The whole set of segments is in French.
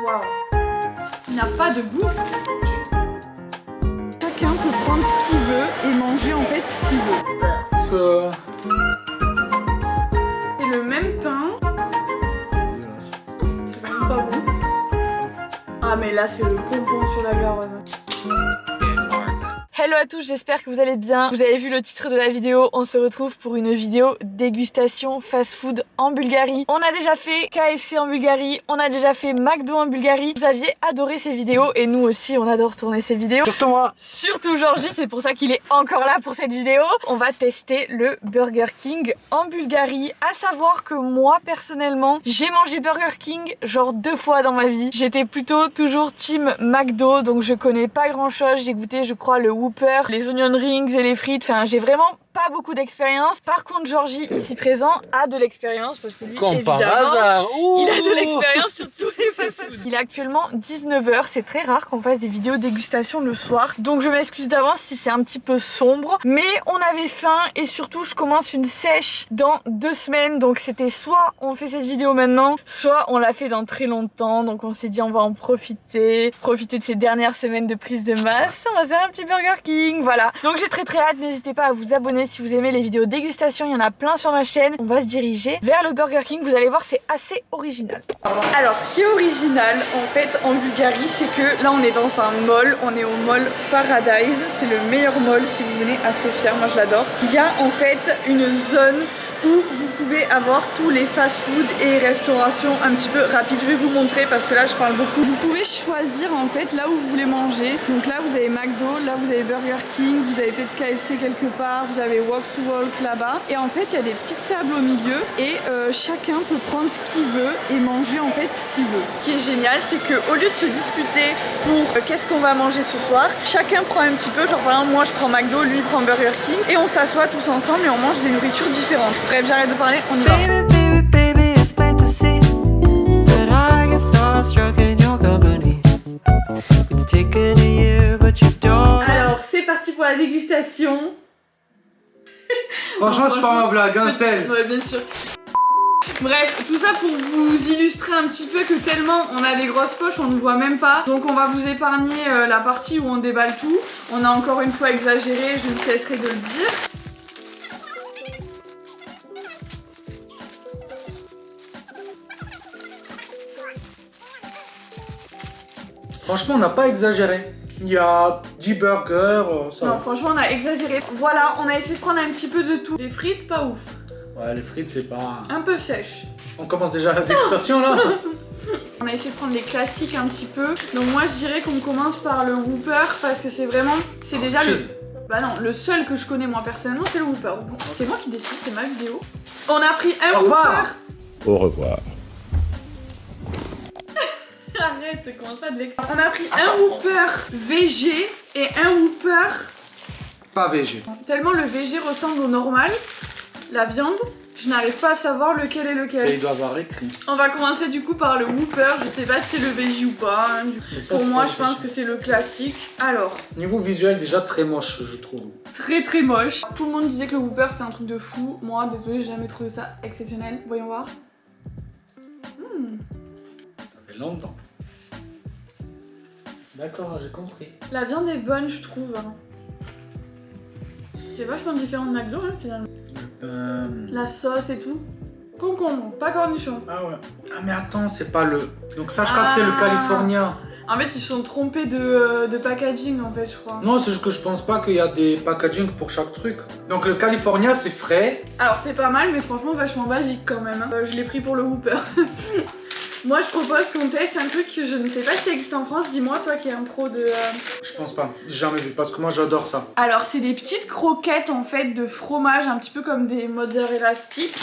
Waouh. Il n'a pas de goût. Chacun peut prendre ce qu'il veut et manger en fait ce qu'il veut. C'est le même pain. C'est vraiment pas bon. Ah mais là c'est le pompon sur la Garonne. Hello à tous, j'espère que vous allez bien. Vous avez vu le titre de la vidéo, on se retrouve pour une vidéo dégustation fast-food en Bulgarie. On a déjà fait KFC en Bulgarie, on a déjà fait McDo en Bulgarie. Vous aviez adoré ces vidéos et nous aussi on adore tourner ces vidéos. Surtout moi. Surtout Georgie, c'est pour ça qu'il est encore là pour cette vidéo. On va tester le Burger King en Bulgarie. À savoir que moi personnellement, j'ai mangé Burger King genre 2 fois dans ma vie. J'étais plutôt toujours team McDo, donc je connais pas grand chose. J'ai goûté je crois le Whopper, les onion rings et les frites, enfin j'ai vraiment pas beaucoup d'expérience. Par contre Georgie ici présent a de l'expérience parce que lui comme évidemment par hasard. il a de l'expérience sur tous les fast-food. Il est actuellement 19 h, c'est très rare qu'on fasse des vidéos dégustation le soir, donc je m'excuse d'avance si c'est un petit peu sombre, mais on avait faim et surtout je commence une sèche dans 2 semaines, donc c'était soit on fait cette vidéo maintenant, soit on l'a fait dans très longtemps, donc on s'est dit on va en profiter de ces dernières semaines de prise de masse, on va faire un petit Burger King, voilà. Donc j'ai très hâte, n'hésitez pas à vous abonner si vous aimez les vidéos dégustation, il y en a plein sur ma chaîne. On va se diriger vers le Burger King, vous allez voir c'est assez original. Alors ce qui est original en fait en Bulgarie, c'est que là on est dans un mall, on est au mall Paradise, c'est le meilleur mall si vous venez à Sofia, moi je l'adore. Il y a en fait une zone où vous pouvez avoir tous les fast-food et restaurations un petit peu rapides. Je vais vous montrer parce que là je parle beaucoup. Vous pouvez choisir en fait là où vous voulez manger. Donc là vous avez McDo, là vous avez Burger King, vous avez peut-être KFC quelque part, vous avez Walk to Walk là-bas. Et en fait il y a des petites tables au milieu et chacun peut prendre ce qu'il veut et manger en fait ce qu'il veut. Ce qui est génial, c'est qu'au lieu de se disputer pour qu'est-ce qu'on va manger ce soir, chacun prend un petit peu, genre par exemple moi je prends McDo, lui prend Burger King et on s'assoit tous ensemble et on mange des nourritures différentes. Bref, j'arrête de parler, on y va. Alors, c'est parti pour la dégustation. Franchement, c'est pas ma blague, hein, celle. Ouais, bien sûr. Bref, tout ça pour vous illustrer un petit peu que tellement on a des grosses poches, on ne voit même pas. Donc on va vous épargner la partie où on déballe tout. On a encore une fois exagéré, je ne cesserai de le dire. Franchement, on n'a pas exagéré. Il y a 10 burgers, ça Non, va. franchement, on a exagéré. Voilà, on a essayé de prendre un petit peu de tout. Les frites, pas ouf. Ouais, les frites, c'est pas... Un peu sèches. On commence déjà la dégustation, là. On a essayé de prendre les classiques un petit peu. Donc moi, je dirais qu'on commence par le Whopper parce que c'est vraiment... C'est déjà le... Bah non, le seul que je connais moi personnellement, c'est le Whopper. C'est moi qui décide, c'est ma vidéo. On a pris un Whopper. Au revoir. Arrête, commence pas de l'extrait. On a pris un Whopper VG et un Whopper... Pas VG. Tellement le VG ressemble au normal, la viande, je n'arrive pas à savoir lequel est lequel. Et il doit avoir écrit. On va commencer du coup par le Whopper, je sais pas si c'est le VG ou pas. Hein. Pour moi, je pense que c'est le classique. Alors... Niveau visuel, déjà très moche, je trouve. Très moche. Tout le monde disait que le Whopper c'était un truc de fou. Moi, désolé, j'ai jamais trouvé ça exceptionnel. Voyons voir. Ça fait longtemps. D'accord, j'ai compris. La viande est bonne, je trouve. C'est vachement différent de McDo, hein, finalement. La sauce et tout. Concombre, pas cornichon. Ah ouais. Ah mais attends, c'est pas le... Donc ça, je crois que c'est le California. En fait, ils se sont trompés de packaging, en fait, je crois. Non, c'est juste que je pense pas qu'il y a des packaging pour chaque truc. Donc le California, c'est frais. Alors, c'est pas mal, mais franchement, vachement basique quand même. Hein. Je l'ai pris pour le Whopper. Moi, je propose qu'on teste un truc que je ne sais pas si ça existe en France. Dis-moi, toi qui es un pro de... Je pense pas, j'ai jamais vu, parce que moi j'adore ça. Alors, c'est des petites croquettes, en fait, de fromage, un petit peu comme des mozzarella sticks,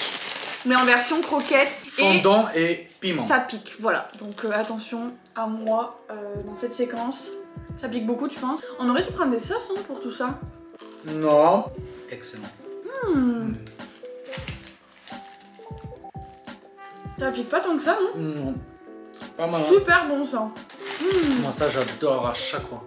mais en version croquette. Fondant et piment. Ça pique, voilà. Donc, attention à moi dans cette séquence. Ça pique beaucoup, tu penses? On aurait dû prendre des sauces, hein, pour tout ça. Non. Excellent. Ça pique pas tant que ça, non? Non. Pas mal. Super bon, ça. Moi ça j'adore à chaque fois.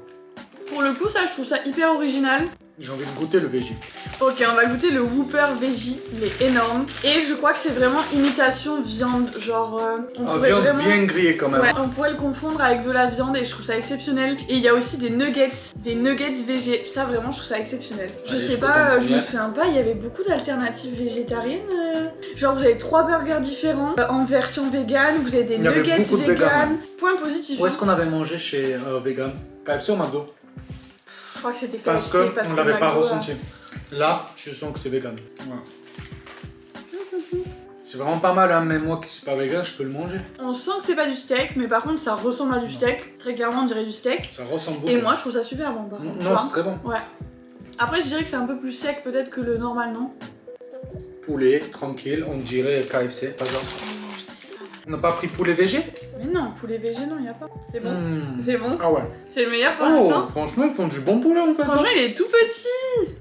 Pour le coup, ça, je trouve ça hyper original. J'ai envie de goûter le VG. Ok, on va goûter le Whopper Veggie, il est énorme. Et je crois que c'est vraiment imitation viande, genre on pourrait viande vraiment... bien grillée quand même. Ouais, on pourrait le confondre avec de la viande et je trouve ça exceptionnel. Et il y a aussi des nuggets végé. Ça vraiment je trouve ça exceptionnel. Je Allez, sais je pas, peux je me souviens pas, il y avait beaucoup d'alternatives végétariennes. Genre vous avez 3 burgers différents en version vegan, vous avez des Il y avait nuggets beaucoup de vegan. vegan, Point positif. Où est-ce qu'on avait mangé chez Vegan? KFC ou McDo? Je crois que c'était Parce KFC, qu'on l'avait pas McDo, ressenti. Là, je sens que c'est vegan. Ouais. C'est vraiment pas mal, hein. Même moi qui suis pas vegan, je peux le manger. On sent que c'est pas du steak, mais par contre ça ressemble à du steak. Très clairement on dirait du steak. Ça ressemble beaucoup. Et moi je trouve ça super bon par contre. Non, c'est très bon. Ouais. Après je dirais que c'est un peu plus sec peut-être que le normal, non? Poulet, tranquille, on dirait KFC, pas grave. On n'a pas pris poulet végé? Mais non, poulet végé non, y a pas. C'est bon. Mmh. C'est bon. Ah ouais. C'est le meilleur pour Oh, l'instant. franchement, ils font du bon poulet en fait. Franchement il est tout petit.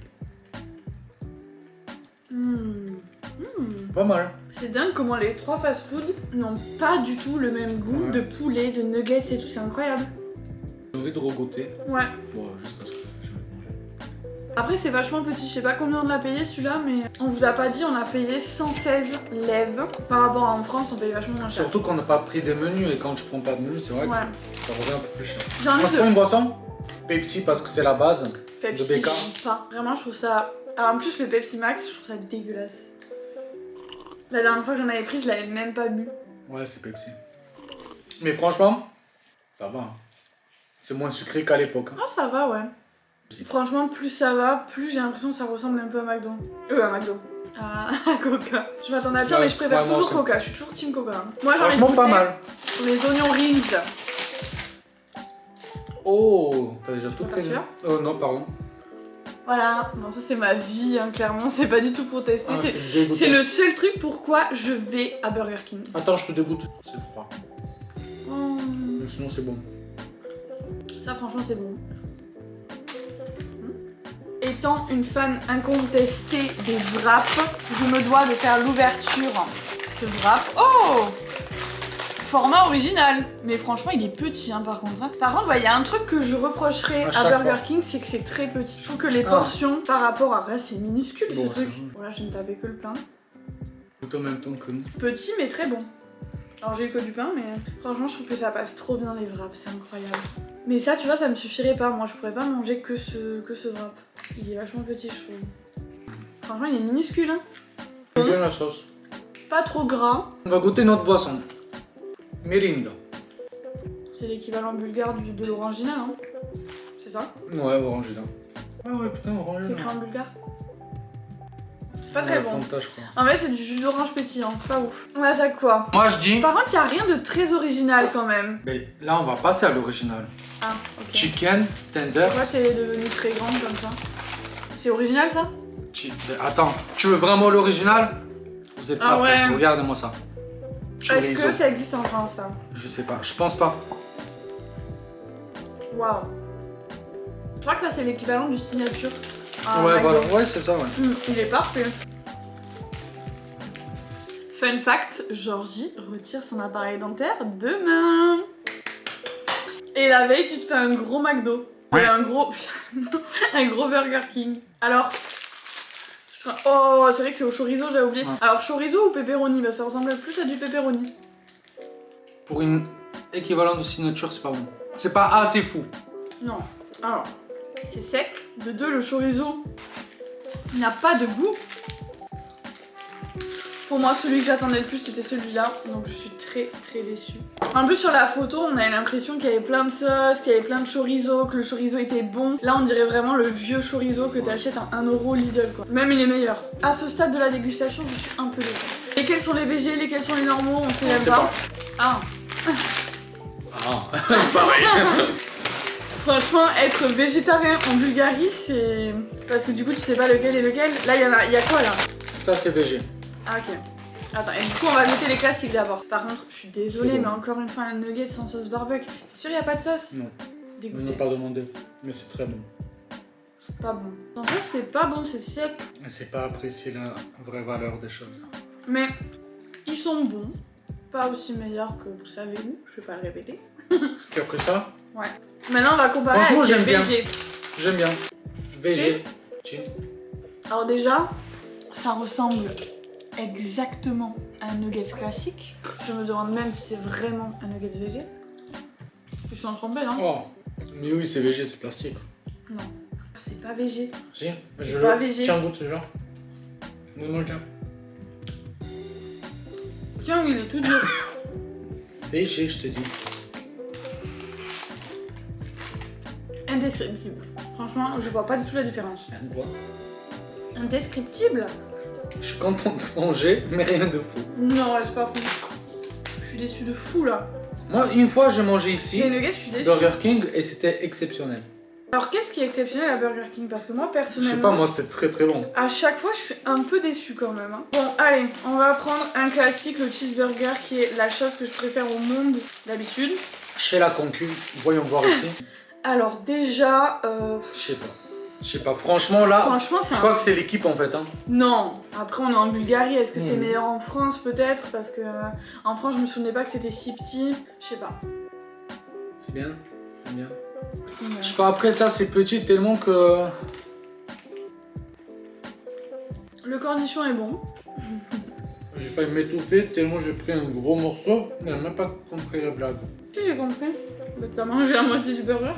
Pas mal. C'est dingue comment les 3 fast-food n'ont pas du tout le même goût Ouais. de poulet, de nuggets et tout, c'est incroyable. J'ai envie de regoûter. Ouais. Bon, juste parce que je vais le manger. Après c'est vachement petit, je sais pas combien on l'a payé celui-là, mais on vous a pas dit, on a payé 116 lèvres. Par rapport à en France, on paye vachement moins cher. Surtout qu'on n'a pas pris des menus et quand je prends pas de menu, c'est vrai Ouais. que ça revient un peu plus cher. J'ai On envie se prend de une boisson? Pepsi parce que c'est la base. Pepsi, de Becca. j'aime pas. Vraiment, je trouve ça. Alors, en plus, le Pepsi Max, je trouve ça dégueulasse. La dernière fois que j'en avais pris, je l'avais même pas bu. Ouais, c'est Pepsi. Mais franchement, ça va. C'est moins sucré qu'à l'époque. Hein. Ah, ça va, ouais. Franchement, plus ça va, plus j'ai l'impression que ça ressemble un peu à McDo. À McDo. À Coca. Je m'attendais à pire, Ouais, mais je préfère ouais, moi toujours aussi. Coca. Je suis toujours team Coca. Hein. Moi, j'ai envie de Franchement, pas goûter mal. les oignons rings. Oh, t'as déjà tout Pas prévu. sûr. Oh non, pardon. Voilà. Non, ça, c'est ma vie, hein, clairement. C'est pas du tout pour tester. Ah, C'est- je suis dégoûté. c'est le seul truc pourquoi je vais à Burger King. Attends, je te dégoûte. C'est froid. Oh. Mais sinon, c'est bon. Ça, franchement, c'est bon. Étant une fan incontestée des wraps, je me dois de faire l'ouverture. Ce wrap. Oh! Format original. Mais franchement, il est petit, hein, par contre. Hein. Par contre, il y a un truc que je reprocherais À à chaque Burger fois. King, c'est que c'est très petit. Je trouve que les Ah. portions, par rapport à... Là, c'est minuscule, Bon, ce truc. c'est vrai. Voilà, je ne tapais que le pain. Tout en même temps que nous. Petit, mais très bon. Alors, j'ai eu que du pain, mais franchement, je trouve que ça passe trop bien, les wraps. C'est incroyable. Mais ça, tu vois, ça me suffirait pas. Moi, je pourrais pas manger que ce wrap. Il est vachement petit, je trouve. Franchement, il est minuscule, hein. J'aime bien la sauce. Pas trop gras. On va goûter notre boisson. Mirinda. C'est l'équivalent bulgare de l'orangina, non? C'est ça? Ouais, orangina. Ah ouais, putain, C'est orangina. écrit en bulgare? C'est pas très Ouais, bon. Fanta, je crois. En fait, c'est du jus d'orange pétillant, c'est pas ouf. On attaque quoi? Moi, je dis. Par contre, y a rien de très original quand même. Mais là, on va passer à l'original. Ah, ok. Chicken, tenders. Pourquoi t'es devenue très grande comme ça? C'est original ça? Attends, tu veux vraiment l'original? Vous êtes pas Ah prêts. ouais. Regardez-moi ça. Est-ce Chorizo. que ça existe en France ça? Je sais pas, je pense pas. Waouh. Je crois que ça c'est l'équivalent du signature. à Ouais, McDo. voilà, ouais, c'est ça, ouais. Il est parfait. Fun fact, Georgie retire son appareil dentaire demain. Et la veille, tu te fais un gros McDo. Un gros Burger King. Alors, oh, c'est vrai que c'est au chorizo, j'avais oublié. Ouais. Alors, chorizo ou pepperoni? Bah, ça ressemble plus à du pepperoni. Pour une équivalent de signature, c'est pas bon. C'est pas assez fou. Non. Alors, c'est sec. De deux, le chorizo n'a pas de goût. Pour moi, celui que j'attendais le plus, c'était celui-là. Donc, je suis très très déçue. En plus, sur la photo, on avait l'impression qu'il y avait plein de sauces, qu'il y avait plein de chorizo, que le chorizo était bon. Là, on dirait vraiment le vieux chorizo que t'achètes à 1€ Lidl, quoi. Même il est meilleur. À ce stade de la dégustation, je suis un peu déçue. Lesquels sont les végés, lesquels sont les normaux, on sait même sait pas. pas. Ah. Ah, pareil. Franchement, être végétarien en Bulgarie, c'est... Parce que du coup, tu sais pas lequel est lequel. Là, il y a quoi, là? Ça, c'est végé. Ah, ok. Attends, et du coup, on va goûter les classiques d'abord. Par contre, je suis désolée, C'est bon. mais encore une fois, un nugget sans sauce barbecue. C'est sûr, il y a pas de sauce? Non, on Dégoûté. n'a pas demandé. Mais c'est très bon. C'est pas bon. En fait, c'est pas bon, c'est sec. Et c'est pas apprécier la vraie valeur des choses. Mais ils sont bons. Pas aussi meilleurs que vous savez où, je vais pas le répéter. Tu as pris ça? Maintenant, on va comparer Franchement, avec les j'aime bien. végés. J'aime bien. Végé. Chill. Alors déjà, ça ressemble exactement à un nuggets classique. Je me demande même si c'est vraiment un nuggets végé. Ils sont trompés, non? Oh, mais oui, c'est végé, c'est plastique. Non, c'est pas végé. Si, je pas le... végé. Tiens, goûte celui-là. Donne-moi le cas. Tiens, il est tout dur. Végé, je te dis. Indescriptible. Franchement, je vois pas du tout la différence. Un doigt. Indescriptible? Je suis content de manger, mais rien de fou. Non, ouais, c'est pas fou. Je suis déçue de fou là. Moi, une fois, j'ai mangé ici, Les nuggets, je suis déçue. Burger King, et c'était exceptionnel. Alors, qu'est-ce qui est exceptionnel à Burger King? Parce que moi, Je personnellement, sais pas, moi, c'était très très bon. à chaque fois, je suis un peu déçue quand même. Hein. Bon, allez, on va prendre un classique, le cheeseburger, qui est la chose que je préfère au monde d'habitude. Chez la concu, voyons voir ici. Alors, déjà, Je sais pas, franchement là, franchement, c'est je crois que c'est l'équipe en fait. Hein. Non, après on est en Bulgarie, est-ce que c'est meilleur en France peut-être? Parce que en France je me souvenais pas que c'était si petit, je sais pas. C'est bien, c'est bien. Ouais. Je crois après ça c'est petit tellement que... Le cornichon est bon. J'ai failli m'étouffer tellement j'ai pris un gros morceau, elle n'a même pas compris la blague. Si j'ai compris, bah, t'as mangé la moitié du burger.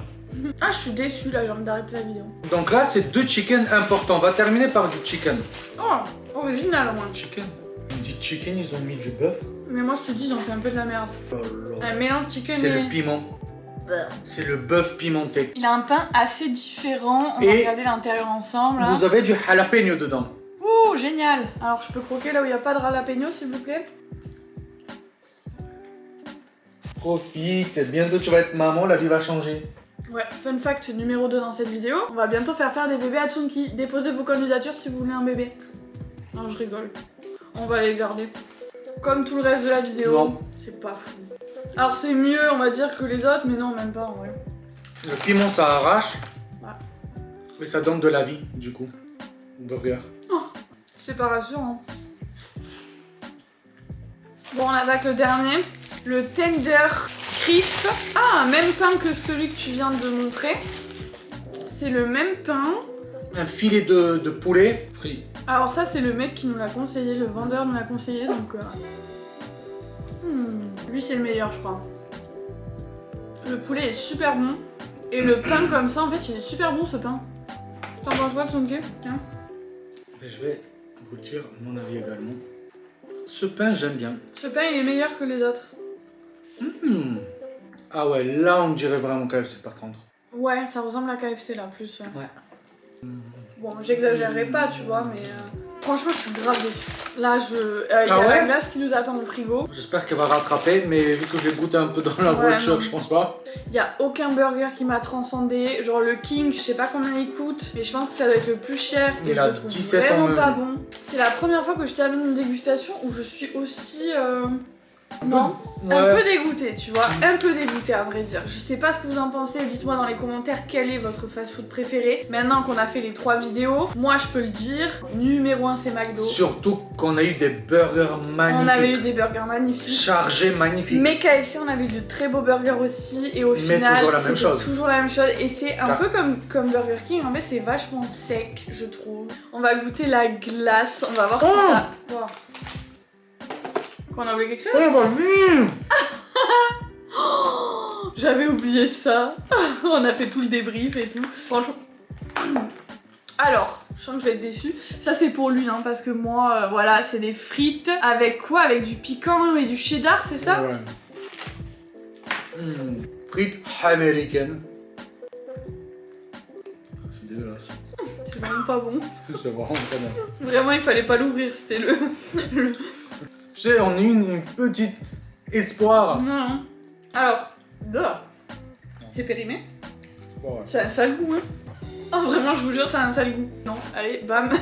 Ah, je suis déçue là, j'ai envie d'arrêter la vidéo. Donc là c'est 2 chicken importants, on va terminer par du chicken. Oh, original moi. Chicken? On dit chicken, ils ont mis du bœuf. Mais moi je te dis, ils ont fait un peu de la merde. Oh là. Un mélange chicken C'est et... le piment. C'est le bœuf pimenté. Il a un pain assez différent, on va Et regarder l'intérieur ensemble. Là. vous avez du jalapeno dedans. Ouh, génial. Alors je peux croquer là où il n'y a pas de jalapeno s'il vous plaît? Profite, bientôt tu vas être maman, la vie va changer. Ouais, fun fact numéro 2 dans cette vidéo. On va bientôt faire des bébés à Tsunki. Déposez vos candidatures si vous voulez un bébé. Non, je rigole. On va les garder. Comme tout le reste de la vidéo. Non. C'est pas fou. Alors c'est mieux, on va dire, que les autres, mais non, même pas en vrai. Le piment ça arrache. Ouais. Et ça donne de la vie, du coup. Burger. Oh, c'est pas rassurant. Bon, on attaque le dernier. Le Tender Crisp. Ah, même pain que celui que tu viens de montrer. C'est le même pain. Un filet de poulet frit. Alors ça, c'est le mec qui nous l'a conseillé, le vendeur nous l'a conseillé, donc... Lui, c'est le meilleur, je crois. Le poulet est super bon. Et le pain comme ça, en fait, il est super bon, ce pain. T'en penses quoi, Tsunki? Tiens. Et je vais vous dire mon avis également. Ce pain, j'aime bien. Ce pain, il est meilleur que les autres. Ah ouais, là, on dirait vraiment KFC par contre. Ouais, ça ressemble à KFC, là, plus. Ouais. Bon, j'exagérerai pas, tu vois, mais... Franchement, je suis grave déçue. Là, il y a ouais la glace qui nous attend au frigo. J'espère qu'elle va rattraper, mais vu que j'ai goûté un peu dans la voiture, non. je pense pas. Il y a aucun burger qui m'a transcendé. Genre le King, je sais pas combien il coûte, mais je pense que ça doit être le plus cher. Et Il je a le trouve 17 vraiment en pas bon. C'est la première fois que je termine une dégustation où je suis aussi... Non, un peu dégoûtée, tu vois, un peu dégoûtée à vrai dire. Je sais pas ce que vous en pensez, dites-moi dans les commentaires quel est votre fast-food préféré. Maintenant qu'on a fait les 3 vidéos, moi je peux le dire, numéro 1 c'est McDo. Surtout qu'on a eu des burgers magnifiques. On avait eu des burgers magnifiques. Chargés, magnifiques. Mais KFC, on avait eu de très beaux burgers aussi, et au final, toujours la même chose. toujours la même chose. Et c'est un peu comme Burger King, en fait c'est vachement sec, je trouve. On va goûter la glace, on va voir si ça... Wow. On a oublié quelque chose? Oh, j'avais oublié ça. On a fait tout le débrief et tout. Franchement. Alors, je sens que je vais être déçue. Ça c'est pour lui, hein, parce que moi, voilà, c'est des frites. Avec quoi? Avec du piquant et du cheddar, c'est ça? Ouais. Frites américaines. C'est dégueulasse. C'est vraiment pas bon. C'est vraiment pas bon. Vraiment, il fallait pas l'ouvrir, c'était le... Tu sais, on a eu une petite espoir. Non. Alors, là, c'est périmé. Ouais. Ça a un sale goût, hein. Oh, vraiment, je vous jure, ça a un sale goût. Non, allez, bam.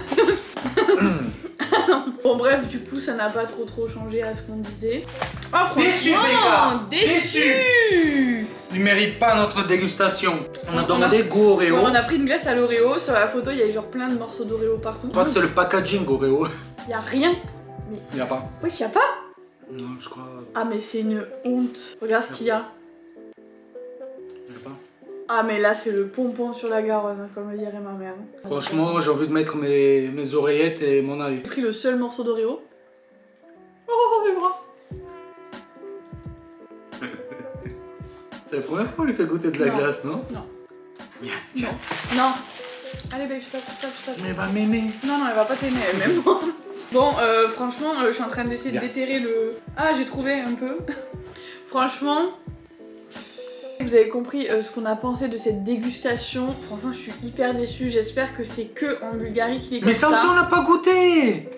Bon, bref, du coup, ça n'a pas trop changé à ce qu'on disait. Oh, franchement, déçu. Il mérite pas notre dégustation. On a demandé goût Oreo. On a pris une glace à l'Oreo. Sur la photo, il y a genre plein de morceaux d'Oreo partout. Je crois que c'est le packaging Oreo. Il y a rien. Il y a pas. Oui, il y a pas. Non, je crois. Ah, mais c'est une honte. Regarde ce qu'il y a. Il y a pas. Ah mais là c'est le pompon sur la Garonne, comme le dirait ma mère. Franchement, j'ai envie de mettre mes oreillettes et mon œil. J'ai pris le seul morceau d'Oreo. Oh, les bras. C'est la première fois qu'on lui fait goûter de la Non. glace, non? Non. Viens, tiens. Non. Allez babe, stop. Mais elle va m'aimer. Non, elle va pas t'aimer, elle m'aime moi. Bon, franchement, je suis en train d'essayer de déterrer le... Ah, j'ai trouvé un peu. Franchement, vous avez compris ce qu'on a pensé de cette dégustation. Franchement, je suis hyper déçue. J'espère que c'est que en Bulgarie qu'il est comme Mais ça aussi, on l'a pas goûté.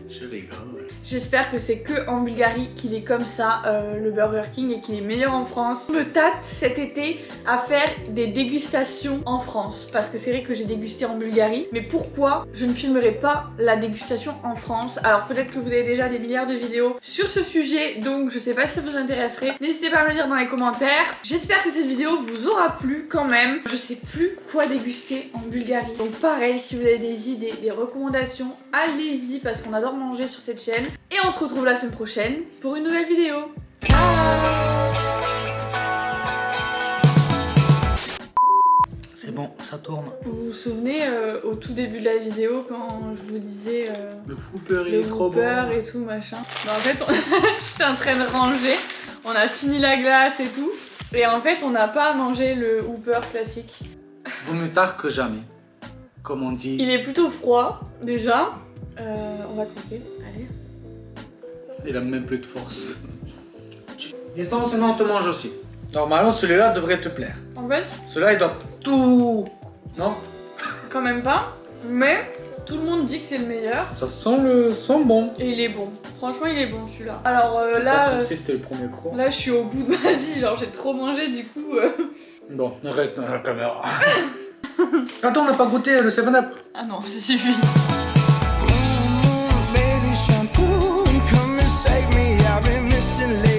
Je rigole. J'espère que c'est que en Bulgarie qu'il est comme ça, le Burger King, et qu'il est meilleur en France. Je me tâte cet été à faire des dégustations en France, parce que c'est vrai que j'ai dégusté en Bulgarie, mais pourquoi je ne filmerai pas la dégustation en France? Alors peut-être que vous avez déjà des milliards de vidéos sur ce sujet, donc je sais pas si ça vous intéresserait. N'hésitez pas à me le dire dans les commentaires. J'espère que cette vidéo vous aura plu quand même. Je sais plus quoi déguster en Bulgarie. Donc pareil, si vous avez des idées, des recommandations, allez-y, parce qu'on adore manger sur cette chaîne. Et on se retrouve la semaine prochaine pour une nouvelle vidéo. C'est bon, ça tourne. Vous vous souvenez au tout début de la vidéo quand je vous disais Le Whopper, il le est trop bon. Whopper et tout machin. Bah, en fait, je suis en train de ranger. On a fini la glace et tout. Et en fait, on n'a pas mangé le Whopper classique. Vaut mieux tard que jamais. Comme on dit. Il est plutôt froid déjà. On va croquer. Allez. Il a même plus de force. Disons, sinon on te mange aussi. Normalement, celui-là devrait te plaire. En fait, Celui-là, il doit tout... Non? quand même pas. Mais tout le monde dit que c'est le meilleur. Ça sent bon. Et il est bon. Franchement, il est bon celui-là. Alors Pas là, comme si c'était le premier croc. là, je suis au bout de ma vie. Genre, j'ai trop mangé du coup. Bon, arrête la caméra. Attends, on n'a pas goûté le 7-Up. Ah non, c'est suffit. Baby shampoo, come and save me. I've been missing lately.